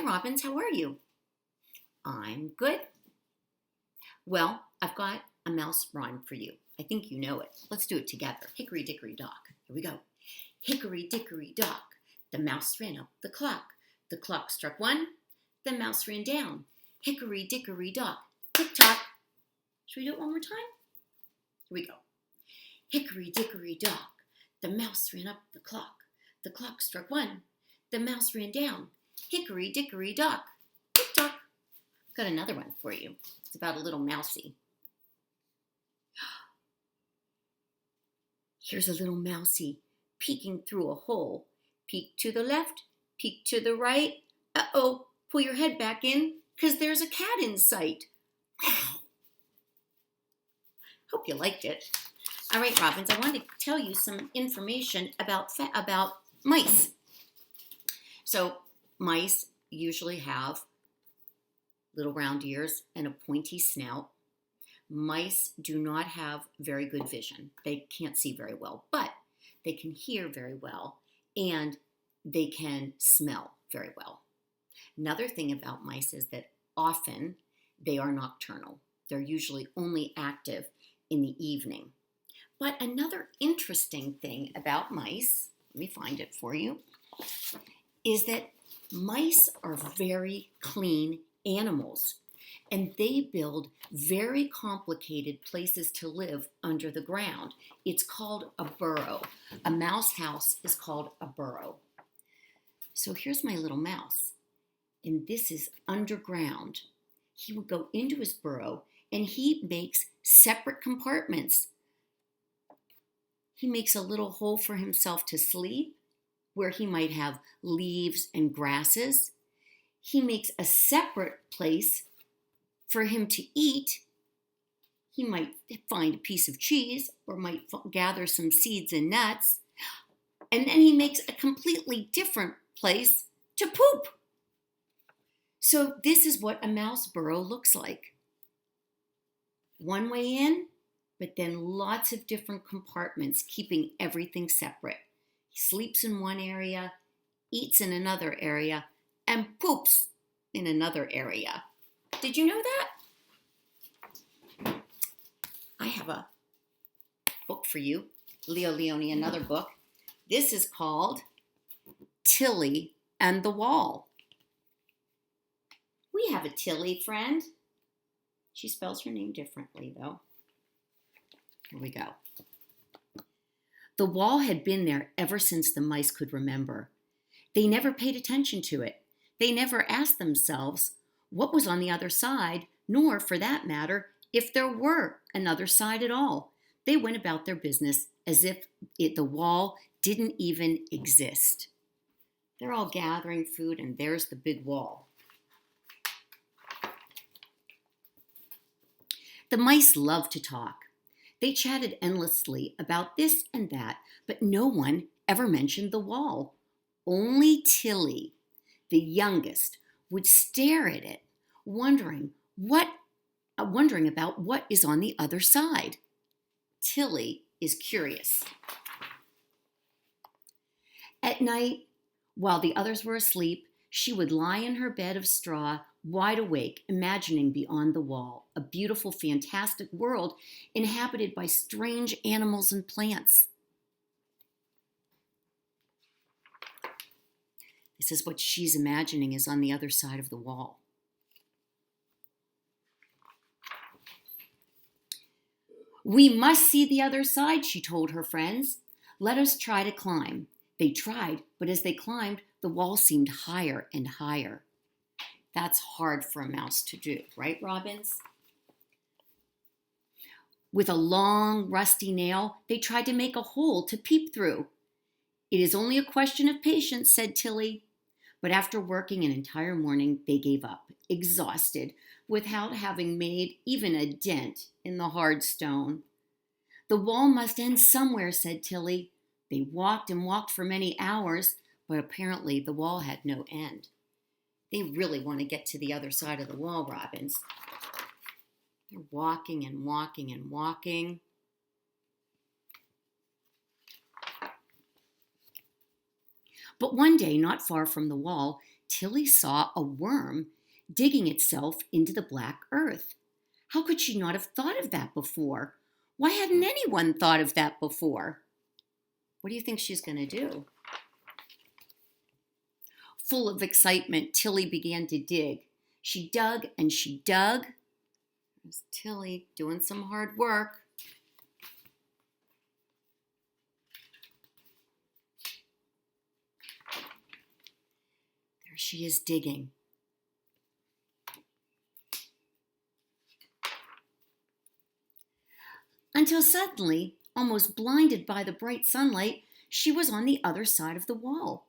Robbins, how are you? I'm good. Well, I've got a mouse rhyme for you. I think you know it. Let's do it together. Hickory dickory dock. Here we go. Hickory dickory dock. The mouse ran up the clock. The clock struck one. The mouse ran down. Hickory dickory dock. Tick tock. Should we do it one more time? Here we go. Hickory dickory dock. The mouse ran up the clock. The clock struck one. The mouse ran down. Hickory dickory dock. Tick tock. Got another one for you. It's about a little mousie. Here's a little mousie peeking through a hole. Peek to the left, peek to the right. Uh-oh, pull your head back in, 'cause there's a cat in sight. Hope you liked it. All right, Robbins, I wanted to tell you some information about mice. So mice usually have little round ears and a pointy snout. Mice do not have very good vision. They can't see very well, but they can hear very well and they can smell very well. Another thing about mice is that often they are nocturnal. They're usually only active in the evening. But another interesting thing about mice, let me find it for you, is that mice are very clean animals, and they build very complicated places to live under the ground. It's called a burrow. A mouse house is called a burrow. So here's my little mouse, and this is underground. He would go into his burrow, and he makes separate compartments. He makes a little hole for himself to sleep, where he might have leaves and grasses. He makes a separate place for him to eat. He might find a piece of cheese or might gather some seeds and nuts. And then he makes a completely different place to poop. So this is what a mouse burrow looks like. One way in, but then lots of different compartments keeping everything separate. He sleeps in one area, eats in another area, and poops in another area. Did you know that? I have a book for you, Leo Leone, another book. This is called Tillie and the Wall. We have a Tillie friend. She spells her name differently, though. Here we go. The wall had been there ever since the mice could remember. They never paid attention to it. They never asked themselves what was on the other side, nor, for that matter, if there were another side at all. They went about their business as if the wall didn't even exist. They're all gathering food, and there's the big wall. The mice loved to talk. They chatted endlessly about this and that, but no one ever mentioned the wall. Only Tillie, the youngest, would stare at it, wondering about what is on the other side. Tillie is curious. At night, while the others were asleep, she would lie in her bed of straw, wide awake, imagining beyond the wall, a beautiful, fantastic world inhabited by strange animals and plants. This is what she's imagining is on the other side of the wall. We must see the other side, she told her friends. Let us try to climb. They tried, but as they climbed, the wall seemed higher and higher. That's hard for a mouse to do, right, Robbins? With a long, rusty nail, they tried to make a hole to peep through. It is only a question of patience, said Tillie. But after working an entire morning, they gave up, exhausted, without having made even a dent in the hard stone. The wall must end somewhere, said Tillie. They walked and walked for many hours, but apparently the wall had no end. They really want to get to the other side of the wall, Robbins. They're walking and walking and walking. But one day, not far from the wall, Tillie saw a worm digging itself into the black earth. How could she not have thought of that before? Why hadn't anyone thought of that before? What do you think she's going to do? Full of excitement, Tillie began to dig. She dug and she dug. There's Tillie doing some hard work. There she is digging. Until suddenly, almost blinded by the bright sunlight, she was on the other side of the wall.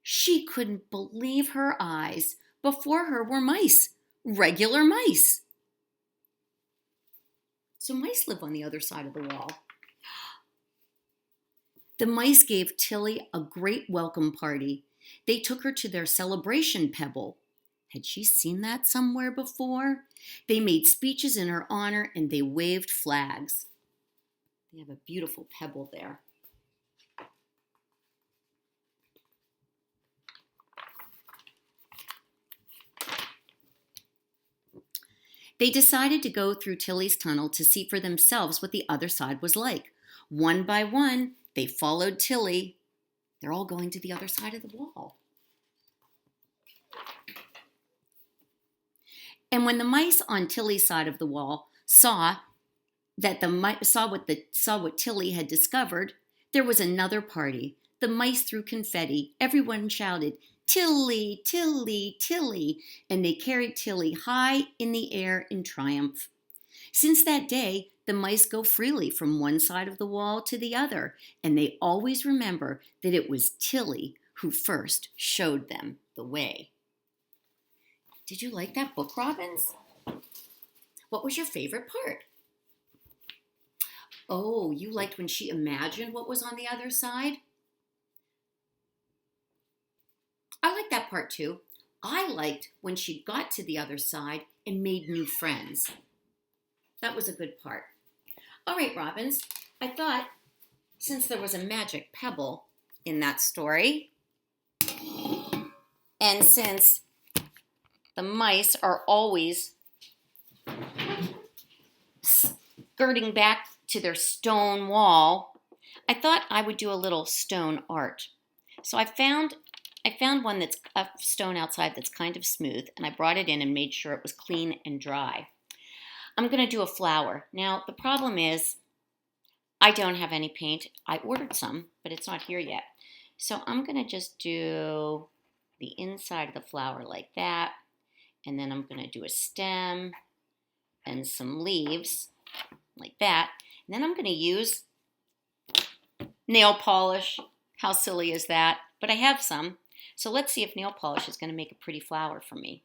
She couldn't believe her eyes. Before her were mice, regular mice. So mice live on the other side of the wall. The mice gave Tillie a great welcome party. They took her to their celebration pebble. Had she seen that somewhere before? They made speeches in her honor and they waved flags. They have a beautiful pebble there. They decided to go through Tillie's tunnel to see for themselves what the other side was like. One by one, they followed Tillie. They're all going to the other side of the wall. And when the mice on Tillie's side of the wall saw what Tillie had discovered, there was another party. The mice threw confetti. Everyone shouted, "Tillie, Tillie, Tillie," and they carried Tillie high in the air in triumph. Since that day, the mice go freely from one side of the wall to the other, and they always remember that it was Tillie who first showed them the way. Did you like that book, Robbins? What was your favorite part? Oh, you liked when she imagined what was on the other side? I liked that part too. I liked when she got to the other side and made new friends. That was a good part. All right, Robbins, I thought since there was a magic pebble in that story, and since the mice are always skirting back to their stone wall, I thought I would do a little stone art. So I found one that's a stone outside that's kind of smooth, and I brought it in and made sure it was clean and dry. I'm going to do a flower. Now, the problem is I don't have any paint. I ordered some, but it's not here yet. So I'm going to just do the inside of the flower like that, and then I'm going to do a stem and some leaves like that. And then I'm going to use nail polish. How silly is that? But I have some. So let's see if nail polish is going to make a pretty flower for me.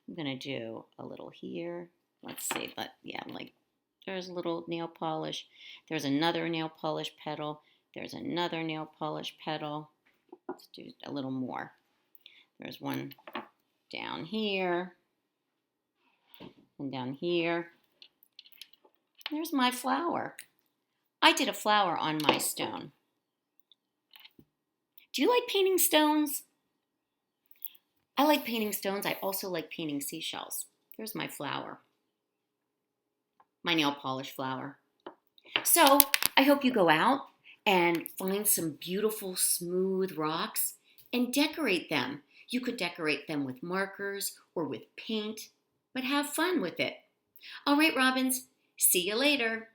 I'm going to do a little here. Let's see, but yeah, like there's a little nail polish. There's another nail polish petal. There's another nail polish petal. Let's do a little more. There's one down here and down here. There's my flower. I did a flower on my stone. Do you like painting stones? I like painting stones. I also like painting seashells. There's my flower. My nail polish flower. So I hope you go out and find some beautiful smooth rocks and decorate them. You could decorate them with markers or with paint, but have fun with it. All right, Robbins, see you later.